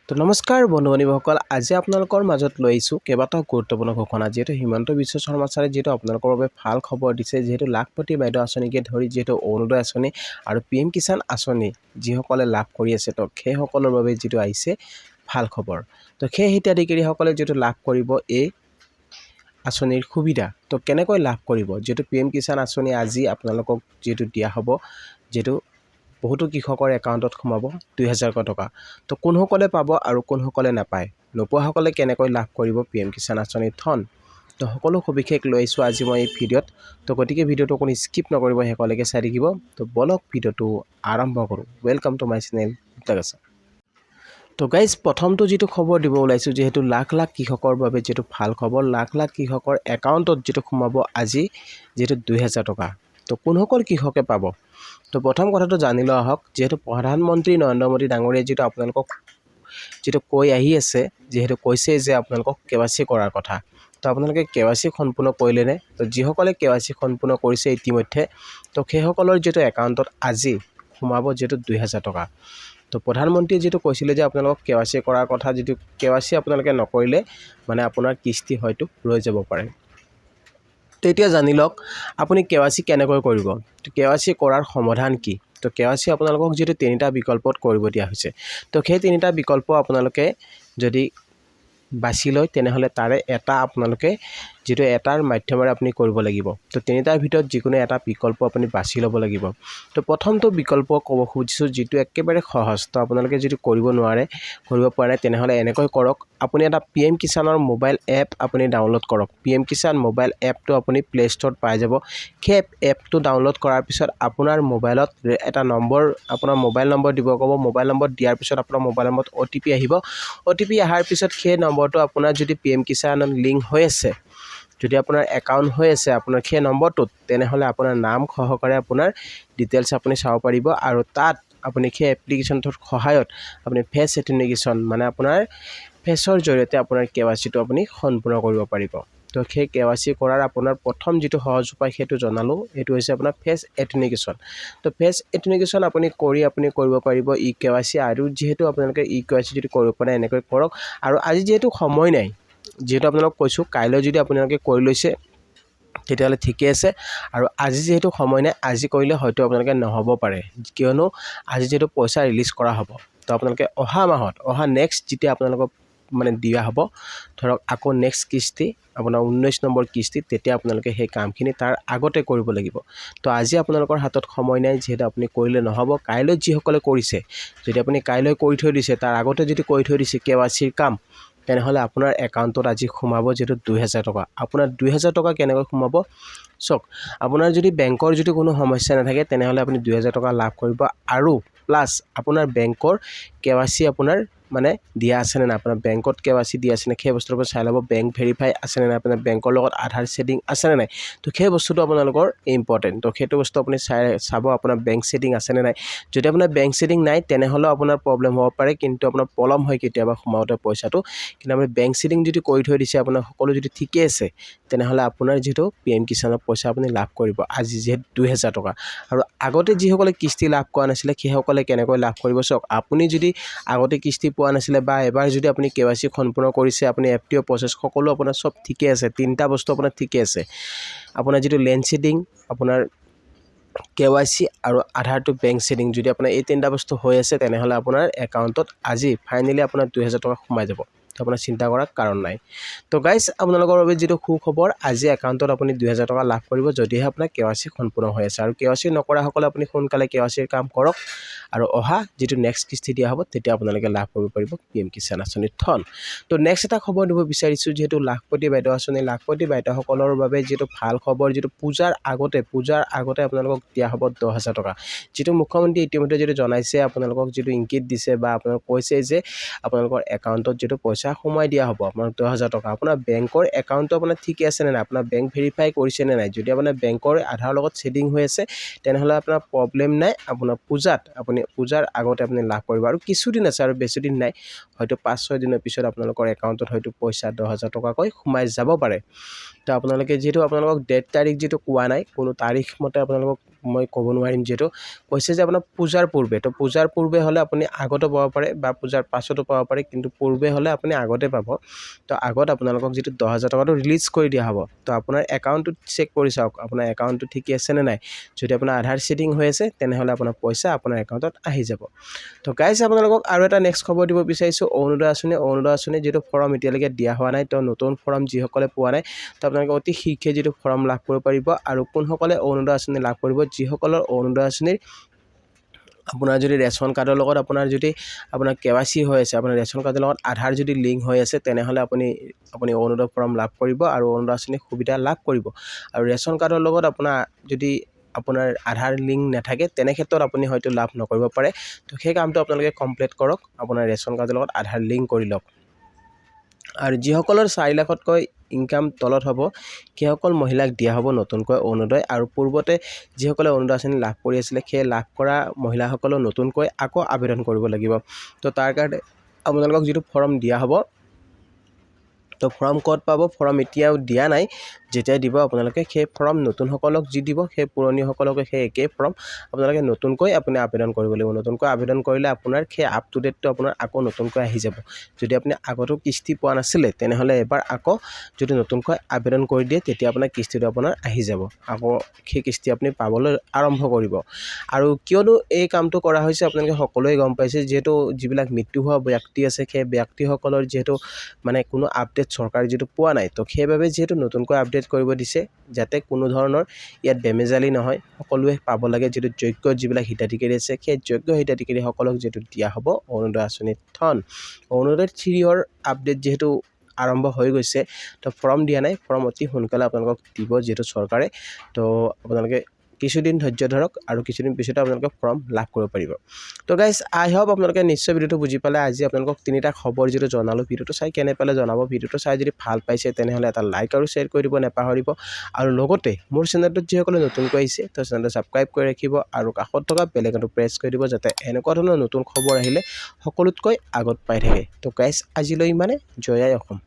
তো নমস্কাৰ বন্ধু বান্ধৱীসকল, আজি আপোনালোকৰ মাজত লৈ আহিছোঁ কেইবাটাও গুৰুত্বপূৰ্ণ ঘোষণা। যিহেতু হিমন্ত বিশ্ব শৰ্মা ছাৰে যিহেতু আপোনালোকৰ বাবে ভাল খবৰ দিছে, যিহেতু লাখপতি বাইদেউ আঁচনিকে ধৰি যিহেতু অৰুণোদয় আঁচনি আৰু PM কিষাণ আঁচনি যিসকলে লাভ কৰি আছে, তো সেইসকলৰ বাবে যিটো আহিছে ভাল খবৰ। তো সেই হিতাধিকাৰীসকলে যিহেতু লাভ কৰিব এই আঁচনিৰ সুবিধা। তো কেনেকৈ লাভ কৰিব, যিহেতু PM কিষাণ আঁচনি আজি আপোনালোকক যিহেতু দিয়া হ'ব, যিহেতু বহুতো কৃষকৰ একাউণ্টত সোমাব 2000 টকা। তো কোনসকলে পাব আৰু কোনসকলে নাপায়, নোপোৱাসকলে কেনেকৈ লাভ কৰিব PM কিষাণ আঁচনিৰ ধন, তো সকলো সবিশেষ লৈ আহিছোঁ আজি মই এই ভিডিঅ'ত। তো গতিকে ভিডিঅ'টো কোনো স্কিপ নকৰিব, শেষলৈকে চাই থাকিব। তো বলক ভিডিঅ'টো আৰম্ভ কৰোঁ। ৱেলকাম টু মাই চেনেল আছে। তো গাইজ, প্ৰথমটো যিটো খবৰ দিব ওলাইছোঁ, যিহেতু লাখ লাখ কৃষকৰ বাবে যিটো ভাল খবৰ, লাখ লাখ কৃষকৰ একাউণ্টত যিটো সোমাব আজি যিহেতু 2000 টকা। তো কোনসকল কৃষকে পাব, তো প্ৰথম কথাটো জানি লোৱা হওক। যিহেতু প্ৰধানমন্ত্ৰী নৰেন্দ্ৰ মোদী ডাঙৰীয়াই যিটো আপোনালোকক যিটো কৈ আহি আছে, যিহেতু কৈছে যে আপোনালোকক KYC কৰাৰ কথা, তো আপোনালোকে KYC সম্পূৰ্ণ কৰিলেনে? তো যিসকলে KYC সম্পূৰ্ণ কৰিছে ইতিমধ্যে, তো সেইসকলৰ যিটো একাউণ্টত আজি সোমাব যিহেতু 2000 টকা। তো প্ৰধানমন্ত্ৰীয়ে যিটো কৈছিলে যে আপোনালোকক KYC কৰাৰ কথা, যিটো KYC আপোনালোকে নকৰিলে মানে আপোনাৰ কিস্তি হয়তো ৰৈ যাব পাৰে। তো এতিয়া জানি লওক আপুনি KYC কেনেকৈ কৰিব, তো KYC কৰাৰ সমাধান কি। তো KYC আপোনালোকক যিটো 3টা বিকল্পত কৰিব দিয়া হৈছে, তো সেই 3টা বিকল্প আপোনালোকে যদি বাছি লয় তেনেহ'লে তাৰে এটা আপোনালোকে যিটো এটাৰ মাধ্যমেৰে আপুনি কৰিব লাগিব। তো 3টাৰ ভিতৰত যিকোনো এটা বিকল্প আপুনি বাছি ল'ব লাগিব। তো প্ৰথমটো বিকল্প ক'ব খুজিছোঁ, যিটো একেবাৰে সহজ। তো আপোনালোকে যদি কৰিব পৰা নাই তেনেহ'লে এনেকৈ কৰক। আপুনি এটা PM কিষাণৰ মোবাইল এপ আপুনি ডাউনলোড কৰক। PM কিষাণ মোবাইল এপটো আপুনি প্লে ষ্ট'ৰত পাই যাব। সেই এপটো ডাউনলোড কৰাৰ পিছত আপোনাৰ মোবাইলত এটা নম্বৰ, আপোনাৰ মোবাইল নম্বৰ দিব ক'ব। মোবাইল নম্বৰ দিয়াৰ পিছত আপোনাৰ মোবাইল নম্বৰত OTP আহিব। OTP অহাৰ পিছত সেই নম্বৰটো আপোনাৰ যদি PM কিষাণত লিংক হৈ আছে, যদি আপোনাৰ একাউণ্ট হৈ আছে আপোনাৰ সেই নম্বৰটোত, তেনেহ'লে আপোনাৰ নাম সহকাৰে আপোনাৰ ডিটেইলছ আপুনি চাব পাৰিব। আৰু তাত আপুনি সেই এপ্লিকেশ্যনটোৰ সহায়ত আপুনি ফেচ অথেণ্টিকেশ্যন, মানে আপোনাৰ ফেচৰ জৰিয়তে আপোনাৰ KYCটো আপুনি সম্পূৰ্ণ কৰিব পাৰিব। তো সেই KYC কৰাৰ আপোনাৰ প্ৰথম যিটো সহজ উপায় সেইটো জনালোঁ, এইটো হৈছে আপোনাৰ ফেচ অথেণ্টিকেশ্যন। তো ফেচ অথেণ্টিকেশ্যন আপুনি কৰিব পাৰিব KYC। আৰু যিহেতু আপোনালোকে KYC যদি কৰিব পাৰে এনেকৈ কৰক। আৰু আজি যিহেতু সময় নাই, যিহেতু আপোনালোকক কৈছোঁ কাইলৈ যদি আপোনালোকে কৰি লৈছে তেতিয়াহ'লে ঠিকে আছে। আৰু আজি যিহেতু সময় নাই, আজি কৰিলে হয়তো আপোনালোকে নহ'ব পাৰে, কিয়নো আজি যিহেতু পইচা ৰিলিজ কৰা হ'ব। তো আপোনালোকে অহা মাহত, নেক্সট যেতিয়া আপোনালোকক মানে দিয়া হ'ব, ধৰক আকৌ নেক্সট কিস্তি আপোনাৰ 19 নম্বৰ কিস্তি, তেতিয়া আপোনালোকে সেই কামখিনি তাৰ আগতে কৰিব লাগিব। তো আজি আপোনালোকৰ হাতত সময় নাই, যিহেতু আপুনি কৰিলে নহ'ব। কাইলৈ যিসকলে কৰিছে, যদি আপুনি কাইলৈ কৰি থৈ দিছে, তাৰ আগতে যদি কৰি থৈ দিছে KYCৰ কাম, তেনেহ'লে আপোনাৰ একাউণ্টত আজি সোমাব যিহেতু 2000 টকা। আপোনাৰ 2000 টকা কেনেকৈ সোমাব চাওক। আপোনাৰ যদি বেংকৰ যদি কোনো সমস্যা নাথাকে তেনেহ'লে আপুনি 2000 টকা লাভ কৰিব। আৰু প্লাছ আপোনাৰ বেংকৰ KYC আপোনাৰ মানে দিয়া আছেনে নাই, আপোনাৰ বেংকত KYC দিয়া আছেনে সেই বস্তুৰ পৰা চাই ল'ব। বেংক ভেৰিফাই আছেনে নাই, আপোনাৰ বেংকৰ লগত আধাৰ ছেটিং আছেনে নাই, তো সেই বস্তুটো আপোনালোকৰ ইম্পৰ্টেণ্ট। তো সেইটো বস্তু আপুনি চাব আপোনাৰ বেংক ছেটিং আছেনে নাই। যদি আপোনাৰ বেংক ছেটিং নাই তেনেহ'লেও আপোনাৰ প্ৰব্লেম হ'ব পাৰে, কিন্তু আপোনাৰ পলম হয় কেতিয়াবা সোমাওঁতে পইচাটো। কিন্তু আপুনি বেংক ছেটিং যদি কৰি থৈ দিছে, আপোনাৰ সকলো যদি ঠিকে আছে, তেনেহ'লে আপোনাৰ যিহেতু PM কিষাণৰ পইচা আপুনি লাভ কৰিব আজি যিহেতু 2000 টকা। আৰু আগতে যিসকলে কিস্তি লাভ কৰা নাছিলে সেইসকলে কেনেকৈ লাভ কৰিব চাওক। আপুনি যদি আগতে কিস্তি পোৱা নাছিলে বা এবাৰ যদি আপুনি KYC সম্পূৰ্ণ কৰিছে, আপুনি FTO প্ৰচেছ সকলো আপোনাৰ চব ঠিকে আছে, 3টা বস্তু আপোনাৰ ঠিকে আছে। আপোনাৰ যিটো লেণ্ড ছেটিং, আপোনাৰ KYC আৰু আধাৰ টু বেংক ছেটিং, যদি আপোনাৰ এই 3টা বস্তু হৈ আছে, তেনেহ'লে আপোনাৰ একাউণ্টত আজি ফাইনেলি আপোনাৰ 2000 টকা সোমাই যাব। তো আপোনাৰ চিন্তা কৰাৰ কাৰণ নাই। তো গাইজ, আপোনালোকৰ বাবে যিটো সুখবৰ, আজি একাউণ্টত আপুনি 2000 টকা লাভ কৰিব, যদিহে আপোনাৰ KYC সম্পূৰ্ণ হৈ আছে। আৰু KYC নকৰাসকলে আপুনি সোনকালে KYCৰ কাম কৰক, আৰু অহা যিটো নেক্সট কিস্তি দিয়া হ'ব তেতিয়া আপোনালোকে লাভ কৰিব পাৰিব PM কিষাণ আঁচনিৰ ধন। তো নেক্সট এটা খবৰ দিব বিচাৰিছোঁ, যিহেতু লাখপতি বাইদেউ আঁচনি, লাখপতি বাইদেউসকলৰ বাবে যিটো ভাল খবৰ, যিটো পূজাৰ আগতে আপোনালোকক দিয়া হ'ব 10000 টকা। যিটো মুখ্যমন্ত্ৰী ইতিমধ্যে যিটো জনাইছে, আপোনালোকক যিটো ইংগিত দিছে বা আপোনালোকক কৈছে যে আপোনালোকৰ একাউণ্টত যিটো পইচা সোমাই দিয়া হ'ব আপোনাৰ 10000 টকা। আপোনাৰ বেংকৰ একাউণ্টটো আপোনাৰ ঠিকে আছেনে নাই, আপোনাৰ বেংক ভেৰিফাই কৰিছেনে নাই। যদি আপোনাৰ বেংকৰ আধাৰৰ লগত ছেটিং হৈ আছে তেনেহ'লে আপোনাৰ প্ৰব্লেম নাই। আপোনাৰ পূজাৰ আগতে আপুনি লাভ কৰিব। আৰু কিছুদিন আছে, আৰু বেছিদিন নাই, হয়তো 5-6 দিনৰ পিছত আপোনালোকৰ একাউণ্টত হয়তো পইচা 10000 টকাকৈ সোমাই যাব পাৰে। তো আপোনালোকে যিহেতু আপোনালোকক ডেট তাৰিখ যিটো কোৱা নাই, কোনো তাৰিখ মতে আপোনালোকক মই ক'ব নোৱাৰিম যেটো কৈছে যে আপোনাৰ পূজাৰ পূৰ্বে তো পূজাৰ পূৰ্বে হলে আপুনি আগতে পাব পাৰে বা পূজাৰ পাছতো পাব পাৰে কিন্তু পূৰ্বে হলে আপুনি আগতে পাব তো আগত আপোনালোকক যেটো 10,000 টকাটো ৰিলিজ কৰি দিয়া হ'ব তো আপোনাৰ একাউণ্টটো চেক কৰি চাওক আপোনাৰ একাউণ্টটো ঠিক আছে নে নাই যদি আপোনাৰ আধাৰ সেটিং হৈ আছে তেনেহলে আপোনাৰ পইচা আপোনাৰ একাউণ্টত আহি যাব তো গাইজ আপোনালোকক আৰু এটা নেক্সট খবৰ দিব বিচাৰিছো অৰুণোদয় আঁচনি যেটো ফৰ্ম এতিয়ালৈকে দিয়া হোৱা নাই তো নতুন ফৰ্ম যিসকলে পোৱা নাই তো আপোনালোকে অতি শীঘ্ৰে যেটো ফৰ্ম লাভ কৰিব পাৰিব আৰু কোনসকলে অৰুণোদয় আঁচনি লাভ কৰিব যিসকলৰ অৰুণোদয় আঁচনিৰ আপোনাৰ যদি ৰেচন কাৰ্ডৰ লগত আপোনাৰ যদি আপোনাৰ কেৱাইচি হৈ আছে আপোনাৰ ৰেচন কাৰ্ডৰ লগত আধাৰ যদি লিংক হৈ আছে তেনেহলে আপুনি অৰুণোদয় ফৰ্ম লাভ কৰিব আৰু অৰুণোদয় আঁচনিৰ সুবিধা লাভ কৰিব আৰু ৰেচন কাৰ্ডৰ লগত আপোনাৰ আধাৰ লিংক নাথাকে তেনে ক্ষেত্ৰত আপুনি হয়তো লাভ নকৰিব পাৰে তো সেই কামটো আপোনালোকে কমপ্লিট কৰক আপোনাৰ ৰেচন কাৰ্ডৰ লগত আধাৰ লিংক কৰি লওক আৰু যিসকলৰ 4 লাখতকৈ ইনকাম তলত হ'ব সেইসকল মহিলাক দিয়া হ'ব নতুনকৈ অৰুণোদয় আৰু পূৰ্বতে যিসকলে অৰুণোদয় আঁচনি লাভ কৰি আছিল সেই লাভ কৰা মহিলাসকলক নতুনকৈ আকৌ আবেদন কৰিব লাগিব তো তাৰ কাৰণে আপোনালোকক যেটো ফৰ্ম দিয়া হ'ব তো ফৰ্ম ক'ত পাব ফৰ্ম এতিয়াও দিয়া নাই যেতিয়া দিব আপোনালোকে সেই ফৰ্ম নতুনসকলক যি দিব সেই পুৰণিসকলক সেই একেই ফৰ্ম আপোনালোকে নতুনকৈ আবেদন কৰিব লাগিব নতুনকৈ আবেদন কৰিলে আপোনাৰ সেই আপ টু ডেটটো আপোনাৰ আকৌ নতুনকৈ আহি যাব যদি আপুনি আগতো কিস্তি পোৱা নাছিলে তেনেহলে এবাৰ আকৌ যদি নতুনকৈ আবেদন কৰি দিয়ে তেতিয়া আপোনাৰ কিস্তিটো আপোনাৰ আহি যাব আকৌ সেই কিস্তি আপুনি পাবলৈ আৰম্ভ কৰিব আৰু কিয়নো এই কামটো কৰা হৈছে আপোনালোকে সকলোৱে গম পাইছে যেটো যিবিলাক মৃত্যু হোৱা ব্যক্তি আছে সেই ব্যক্তিসকলৰ যেটো মানে কোনো আপডেট চৰকাৰে যেটো পোৱা নাই তো সেইবাবে যেটো নতুনকৈ আপডেট কৰিব দিছে যাতে কোনো ধৰণৰ ইয়াত বেমেজালি নহয় সকলোৱে পাব লাগে যেটো যোগ্য যিবিলাক হিতাধিকাৰী আছে সেই যোগ্য হিতাধিকাৰীসকলক যেটো দিয়া হ'ব অৰুণোদয় আঁচনিৰ ধন অৰুণোদয় 3ৰ আপডেট যেহেতু আৰম্ভ হৈ গৈছে তো ফৰ্ম দিয়া নাই ফৰ্ম অতি সোনকালে আপোনালোকক দিব যেটো চৰকাৰে তো আপোনালোকে কিছুদিন ধৈৰ্য ধৰক আৰু কিছুদিন পিছতে আপোনালোকে ফৰ্ম লাভ কৰিব পাৰিব তো গাইজ আই হোপ আপোনালোকে নিশ্চয় ভিডিওটো বুজি পালে আজি আপোনালোকক তিনিটা খবৰ যেটো জনালো ভিডিওটো চাই কেনে পালে জনাব ভিডিওটো চাই যদি ভাল পাইছে তেনেহলে এটা লাইক আৰু শ্বেয়াৰ কৰি দিব নেপাহৰিব আৰু লগতে মোৰ চেনেলটোত যিসকলে নতুনকৈ আহিছে তো চেনেলটো সাবস্ক্ৰাইব কৰি ৰাখিব আৰু কাষত থকা বেল আইকনটো প্ৰেছ কৰি দিব যাতে এনেকুৱা ধৰণৰ নতুন খবৰ আহিলে সকলোতকৈ আগত পাই থাকে তো গাইজ আজিলৈ ইমানে জয় আই অসম